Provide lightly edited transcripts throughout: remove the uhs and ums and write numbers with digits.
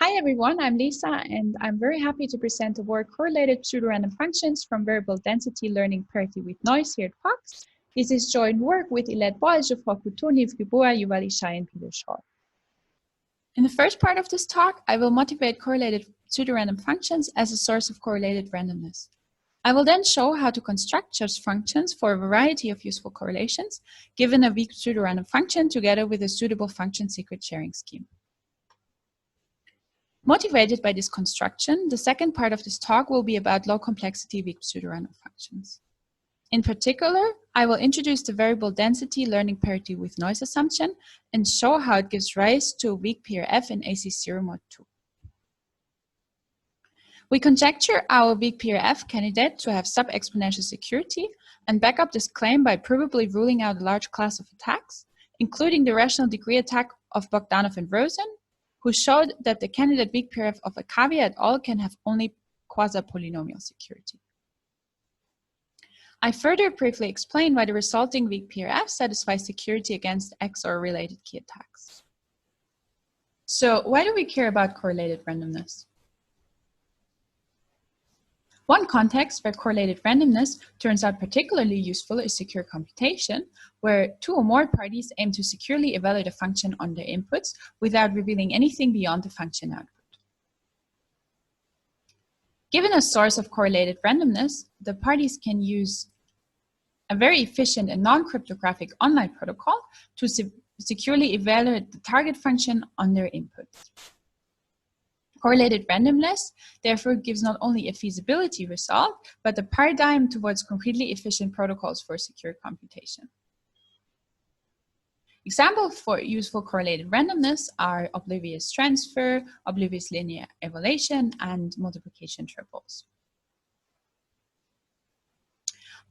Hi everyone, I'm Lisa and I'm very happy to present the work Correlated Pseudorandom Functions from Variable-Density Learning Parity with Noise here at POX. This is joint work with Elette, Boyle, Geoffroy, Couteau, Gilboa, Yuval, Ishai, and Scholl. In the first part of this talk, I will motivate correlated pseudorandom functions as a source of correlated randomness. I will then show how to construct such functions for a variety of useful correlations, given a weak pseudorandom function together with a suitable function secret sharing scheme. Motivated by this construction, the second part of this talk will be about low complexity weak pseudorandom functions. In particular, I will introduce the variable density learning parity with noise assumption and show how it gives rise to a weak PRF in AC0 mod 2. We conjecture our weak PRF candidate to have sub-exponential security and back up this claim by probably ruling out a large class of attacks, including the rational degree attack of Bogdanov and Rosen, who showed that the candidate weak PRF of Akavi et al. Can have only quasi-polynomial security. I further briefly explain why the resulting weak PRF satisfies security against XOR-related-key attacks. So why do we care about correlated randomness? One context where correlated randomness turns out particularly useful is secure computation, where two or more parties aim to securely evaluate a function on their inputs without revealing anything beyond the function output. Given a source of correlated randomness, the parties can use a very efficient and non-cryptographic online protocol to securely evaluate the target function on their inputs. Correlated randomness therefore gives not only a feasibility result, but a paradigm towards concretely efficient protocols for secure computation. Examples for useful correlated randomness are oblivious transfer, oblivious linear evaluation, and multiplication triples.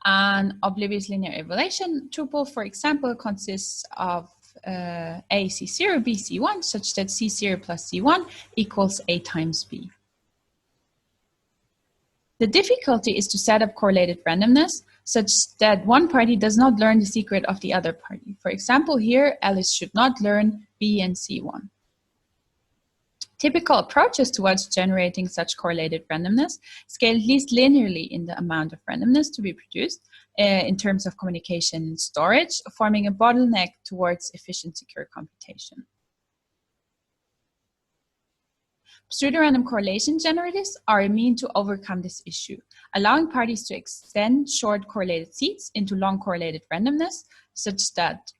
An oblivious linear evaluation tuple, for example, consists of A C0, B C1, such that C0 plus C1 equals A times B. The difficulty is to set up correlated randomness such that one party does not learn the secret of the other party. For example, here, Alice should not learn B and C1. Typical approaches towards generating such correlated randomness scale at least linearly in the amount of randomness to be produced in terms of communication and storage, forming a bottleneck towards efficient secure computation. Pseudorandom correlation generators are a mean to overcome this issue, allowing parties to extend short correlated seeds into long correlated randomness, such that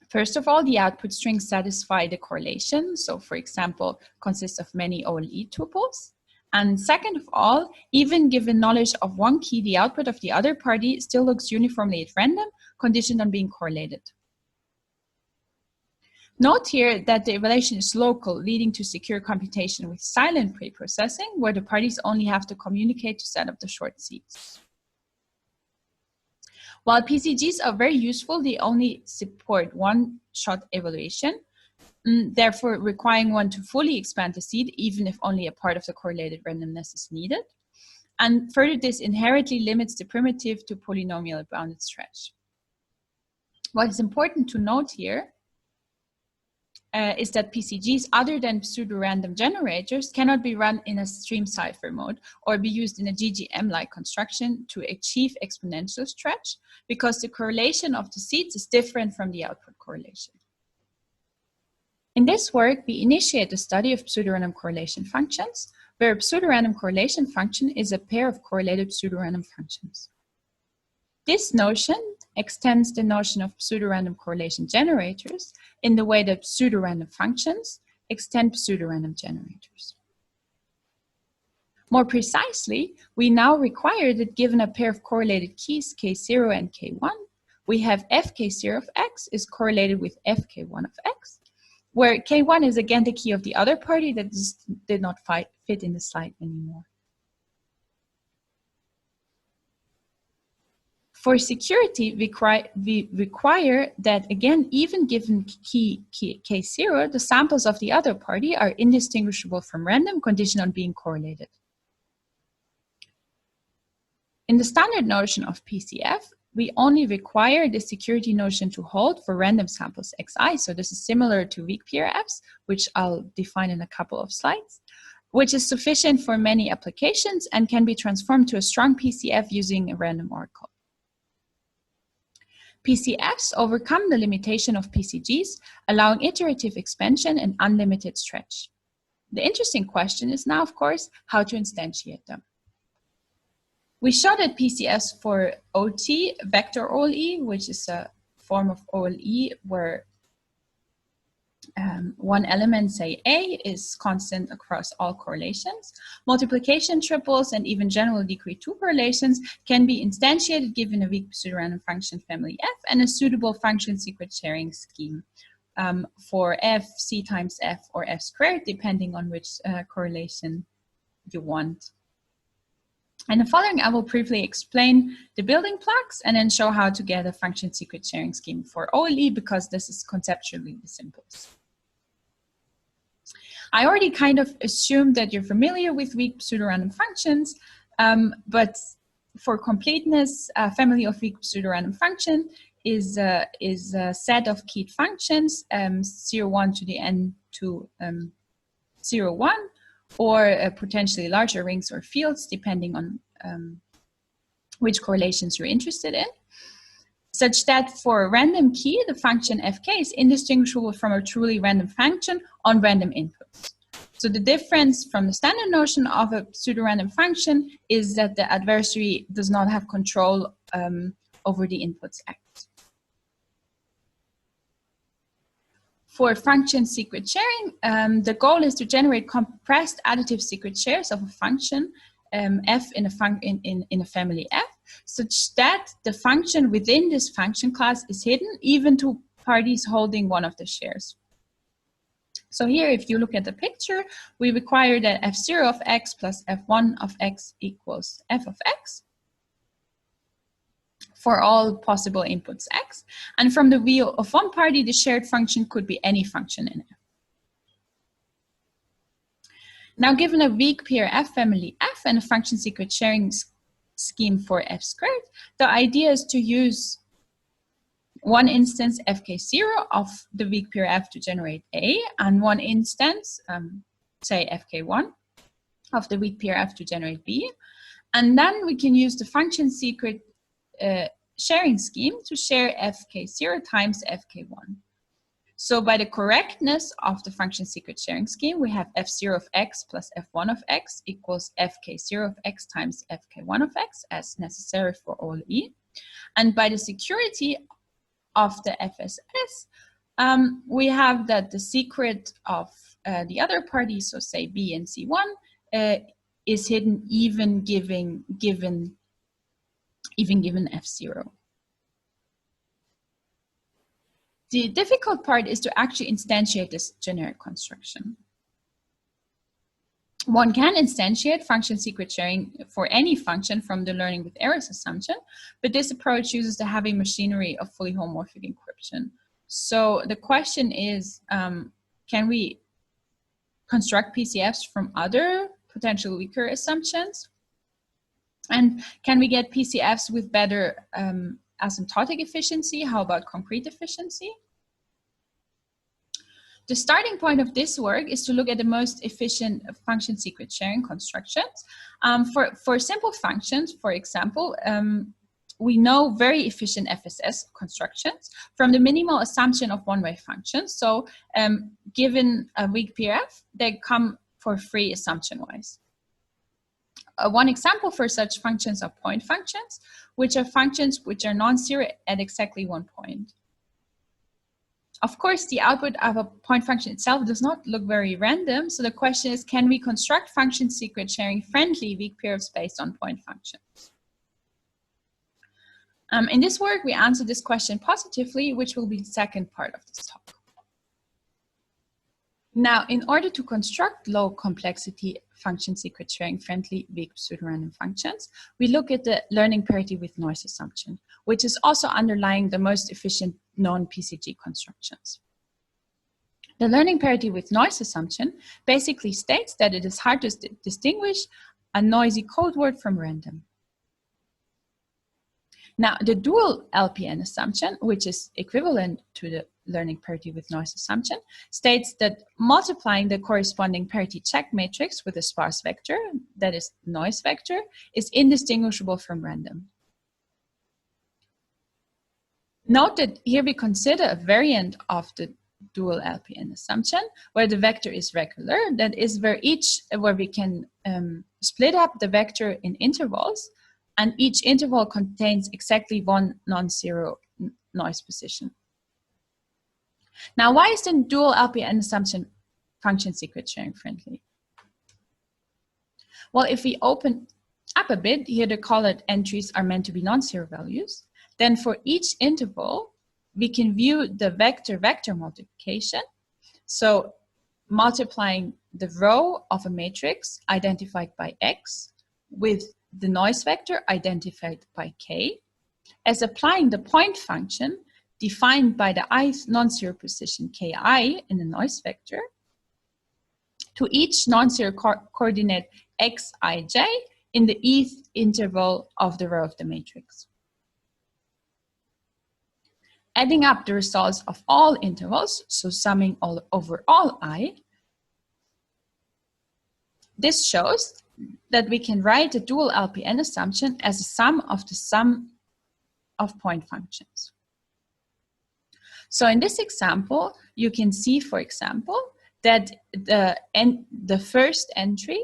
first of all, the output strings satisfy the correlation, so for example, consists of many OLE tuples. And second of all, even given knowledge of one key, the output of the other party still looks uniformly at random, conditioned on being correlated. Note here that the evaluation is local, leading to secure computation with silent preprocessing, where the parties only have to communicate to set up the short seeds. While PCGs are very useful, they only support one-shot evaluation, therefore requiring one to fully expand the seed, even if only a part of the correlated randomness is needed. And further, this inherently limits the primitive to polynomial bounded stretch. What is important to note here is that PCGs other than pseudorandom generators cannot be run in a stream cipher mode or be used in a GGM-like construction to achieve exponential stretch, because the correlation of the seeds is different from the output correlation. In this work, we initiate the study of pseudorandom correlation functions, where a pseudorandom correlation function is a pair of correlated pseudorandom functions. This notion extends the notion of pseudorandom correlation generators in the way that pseudorandom functions extend pseudorandom generators. More precisely, we now require that given a pair of correlated keys K0 and K1, we have fk0 of x is correlated with fk1 of x, where K1 is again the key of the other party that did not fit in the slide anymore. For security, we require that, again, even given key K0, the samples of the other party are indistinguishable from random, conditioned on being correlated. In the standard notion of PCF, we only require the security notion to hold for random samples xi. So this is similar to weak PRFs, which I'll define in a couple of slides, which is sufficient for many applications and can be transformed to a strong PCF using a random oracle. PCFs overcome the limitation of PCGs, allowing iterative expansion and unlimited stretch. The interesting question is now, of course, how to instantiate them. We showed that PCFs for OT, vector OLE, which is a form of OLE where one element, say A, is constant across all correlations. Multiplication triples and even general degree 2 correlations can be instantiated given a weak pseudorandom function family F and a suitable function secret sharing scheme for F, C times F, or F squared, depending on which correlation you want. In the following, I will briefly explain the building blocks and then show how to get a function secret sharing scheme for OLE, because this is conceptually the simplest. I already kind of assumed that you're familiar with weak pseudorandom functions, but for completeness, a family of weak pseudorandom function is a set of keyed functions, 0, 1 to the n to 0, 1, or potentially larger rings or fields, depending on which correlations you're interested in, such that for a random key, the function fk is indistinguishable from a truly random function on random inputs. So the difference from the standard notion of a pseudorandom function is that the adversary does not have control over the inputs x. For function secret sharing, the goal is to generate compressed additive secret shares of a function f in a family f, such that the function within this function class is hidden even to parties holding one of the shares. So here, if you look at the picture, we require that f0 of x plus f1 of x equals f of x for all possible inputs x. And from the view of one party, the shared function could be any function in f. Now, given a weak PRF family f and a function secret sharing scheme for f squared, the idea is to use one instance fk0 of the weak PRF to generate A, and one instance, say fk1, of the weak PRF to generate B. And then we can use the function secret sharing scheme to share fk0 times fk1. So by the correctness of the function secret sharing scheme, we have f0 of x plus f1 of x equals fk0 of x times fk1 of x, as necessary for all E. And by the security of the FSS, we have that the secret of the other parties, so say B and C1, is hidden even given f0. The difficult part is to actually instantiate this generic construction. One can instantiate function secret sharing for any function from the learning with errors assumption, but this approach uses the heavy machinery of fully homomorphic encryption. So the question is, can we construct PCFs from other potential weaker assumptions? And can we get PCFs with better asymptotic efficiency? How about concrete efficiency? The starting point of this work is to look at the most efficient function secret sharing constructions. For simple functions, for example, we know very efficient FSS constructions from the minimal assumption of one-way functions. So given a weak PRF, they come for free assumption-wise. One example for such functions are point functions, which are functions which are non-zero at exactly 1 point. Of course, the output of a point function itself does not look very random, so the question is, can we construct function secret sharing friendly weak PRFs based on point functions? In this work, we answer this question positively, which will be the second part of this talk. Now, in order to construct low complexity function secret sharing friendly weak pseudorandom functions, we look at the learning parity with noise assumption, which is also underlying the most efficient non-PCG constructions. The learning parity with noise assumption basically states that it is hard to distinguish a noisy code word from random. Now, the dual LPN assumption, which is equivalent to the learning parity with noise assumption, states that multiplying the corresponding parity check matrix with a sparse vector, that is noise vector, is indistinguishable from random. Note that here we consider a variant of the dual LPN assumption where the vector is regular, that is where we can split up the vector in intervals, and each interval contains exactly one non-zero noise position. Now, why is the dual LPN assumption function secret sharing friendly? Well, if we open up a bit, here the colored entries are meant to be non-zero values. Then for each interval, we can view the vector-vector multiplication. So multiplying the row of a matrix identified by X with the noise vector identified by K, as applying the point function defined by the ith non-zero position Ki in the noise vector to each non-zero coordinate Xij in the eth interval of the row of the matrix. Adding up the results of all intervals, so summing all over all I, this shows that we can write the dual LPN assumption as a sum of the sum of point functions. So in this example, you can see, for example, that the first entry,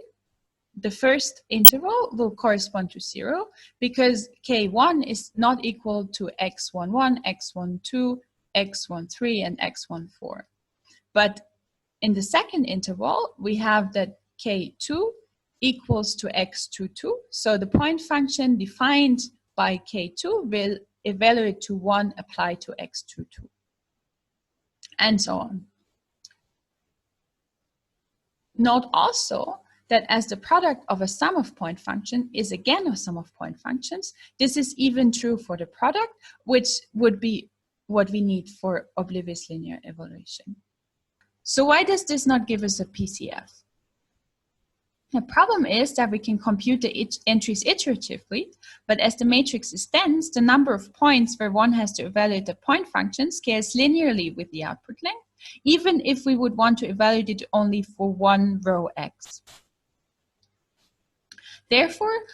the first interval will correspond to 0 because K1 is not equal to x11, x12, x13, and x14. But in the second interval, we have that K2 equals to x22. So the point function defined by K2 will evaluate to 1 applied to x22. And so on. Note also that as the product of a sum of point function is again a sum of point functions, this is even true for the product, which would be what we need for oblivious linear evaluation. So why does this not give us a PCF? The problem is that we can compute the entries iteratively, but as the matrix is dense, the number of points where one has to evaluate the point function scales linearly with the output length, even if we would want to evaluate it only for one row X. Therefore,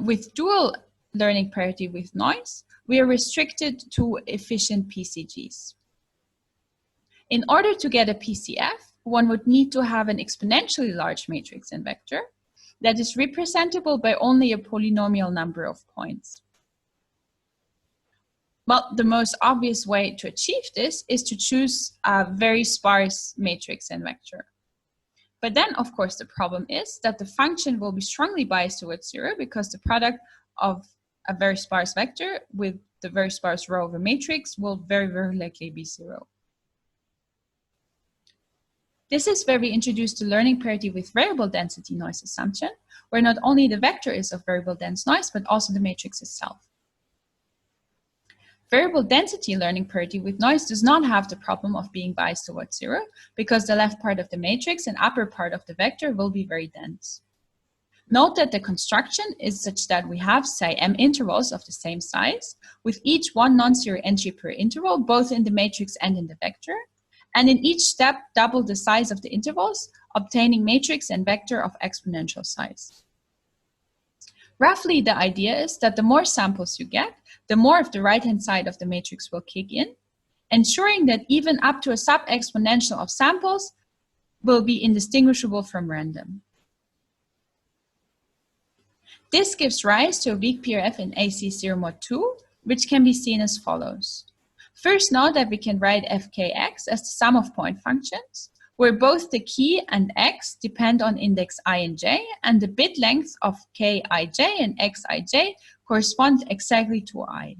with dual learning parity with noise, we are restricted to efficient PCGs. In order to get a PCF, one would need to have an exponentially large matrix and vector that is representable by only a polynomial number of points. Well, the most obvious way to achieve this is to choose a very sparse matrix and vector. But then, of course, the problem is that the function will be strongly biased towards 0 because the product of a very sparse vector with the very sparse row of a matrix will very, very likely be 0. This is where we introduce the learning parity with variable density noise assumption, where not only the vector is of variable dense noise, but also the matrix itself. Variable density learning parity with noise does not have the problem of being biased towards 0, because the left part of the matrix and upper part of the vector will be very dense. Note that the construction is such that we have, say, m intervals of the same size, with each one non-zero entry per interval, both in the matrix and in the vector, and in each step double the size of the intervals, obtaining matrix and vector of exponential size. Roughly, the idea is that the more samples you get, the more of the right-hand side of the matrix will kick in, ensuring that even up to a sub-exponential of samples will be indistinguishable from random. This gives rise to a weak PRF in AC0 mod 2, which can be seen as follows. First, note that we can write fkx as the sum of point functions, where both the key and x depend on index I and j, and the bit lengths of kij and xij correspond exactly to I.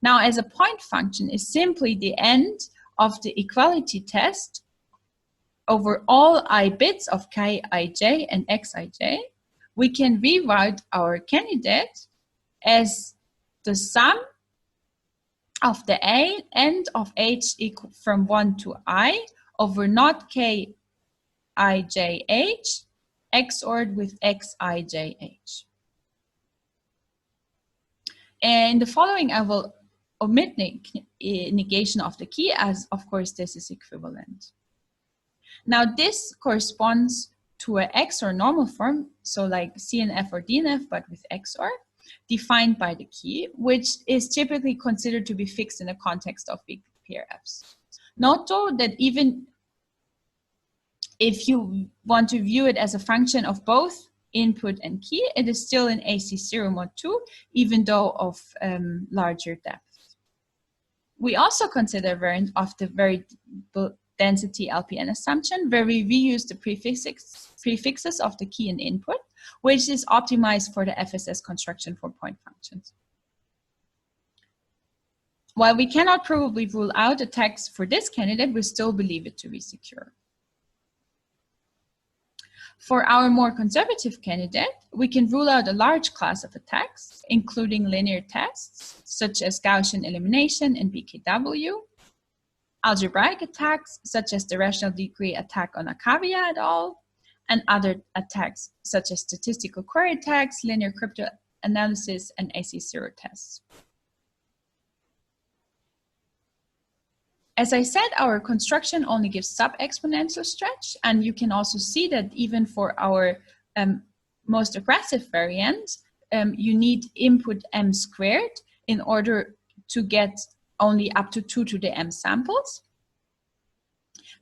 Now, as a point function is simply the end of the equality test over all I bits of kij and xij, we can rewrite our candidate as the sum of the end of h equal from 1 to I over not kijh XOR'd with xijh. And the following, I will omit negation of the key, as of course this is equivalent. Now this corresponds to an XOR normal form, so like CNF or DNF, but with XOR, defined by the key, which is typically considered to be fixed in the context of weak PRFs. Note though that even if you want to view it as a function of both input and key, it is still in AC0 mod 2, even though of larger depth. We also consider a variant of the variable-density LPN assumption, where we reuse the prefixes of the key and input, which is optimized for the FSS construction for point functions. While we cannot probably rule out attacks for this candidate, we still believe it to be secure. For our more conservative candidate, we can rule out a large class of attacks, including linear tests, such as Gaussian elimination and BKW, algebraic attacks, such as the rational degree attack on Akavia et al., and other attacks, such as statistical query attacks, linear cryptanalysis, and AC0 tests. As I said, our construction only gives sub-exponential stretch, and you can also see that even for our most aggressive variant, you need input m squared in order to get only up to 2 to the m samples.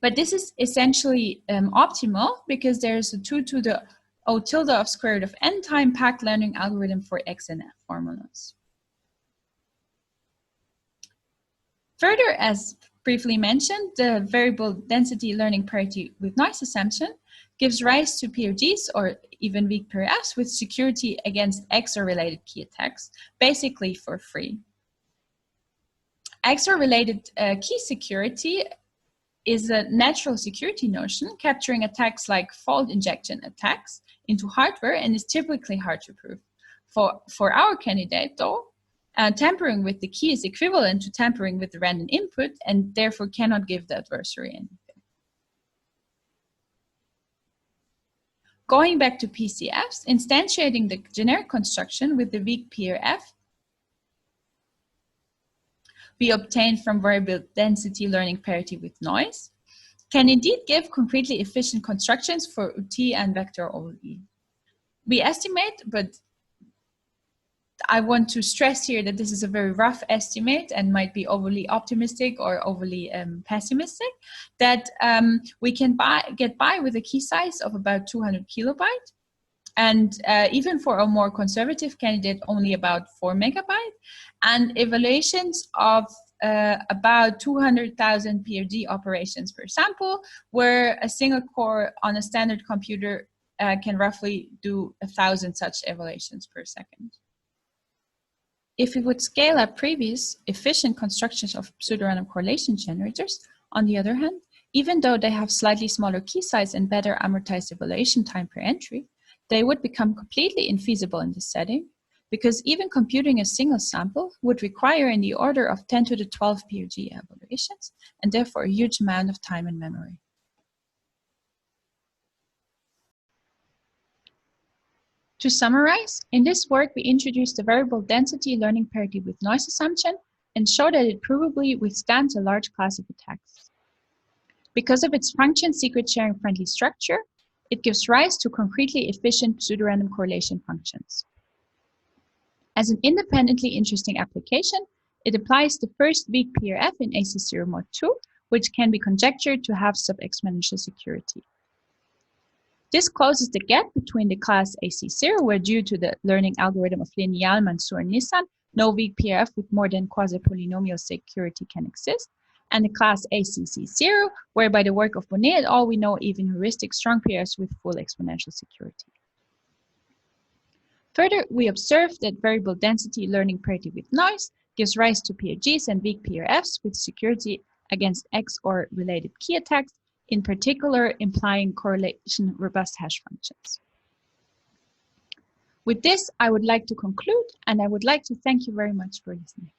But this is essentially optimal because there is a 2 to the O tilde of square root of n time packed learning algorithm for x and f formulas. Further, as briefly mentioned, the variable density learning parity with noise assumption gives rise to PRGs or even weak PRFs with security against XOR-related key attacks, basically for free. XOR-related key security is a natural security notion capturing attacks like fault injection attacks into hardware and is typically hard to prove. For our candidate, though, tampering with the key is equivalent to tampering with the random input and therefore cannot give the adversary anything. Going back to PCFs, instantiating the generic construction with the weak PRF we obtain from variable density learning parity with noise can indeed give concretely efficient constructions for UT and vector over E. We estimate, but I want to stress here that this is a very rough estimate and might be overly optimistic or overly pessimistic, that we can get by with a key size of about 200 kilobyte. And even for a more conservative candidate, only about 4 megabyte, and evaluations of about 200,000 PRD operations per sample, where a single core on a standard computer can roughly do 1,000 such evaluations per second. If we would scale up previous efficient constructions of pseudorandom correlation generators, on the other hand, even though they have slightly smaller key size and better amortized evaluation time per entry, they would become completely infeasible in this setting, because even computing a single sample would require in the order of 10 to the 12 PRG evaluations, and therefore a huge amount of time and memory. To summarize, in this work we introduced the variable density learning parity with noise assumption and show that it provably withstands a large class of attacks. Because of its function secret sharing friendly structure, it gives rise to concretely efficient pseudorandom correlation functions. As an independently interesting application, it applies the first weak PRF in AC0 mod 2, which can be conjectured to have sub-exponential security. This closes the gap between the class AC0, where due to the learning algorithm of Lineal, Mansour, and Nissan, no weak PRF with more than quasi-polynomial security can exist, and the class ACC0, where by the work of Bonnet et al. We know even heuristic strong PRFs with full exponential security. Further, we observed that variable density learning parity with noise gives rise to PRGs and weak PRFs with security against XOR-related key attacks, in particular implying correlation robust hash functions. With this, I would like to conclude, and I would like to thank you very much for listening.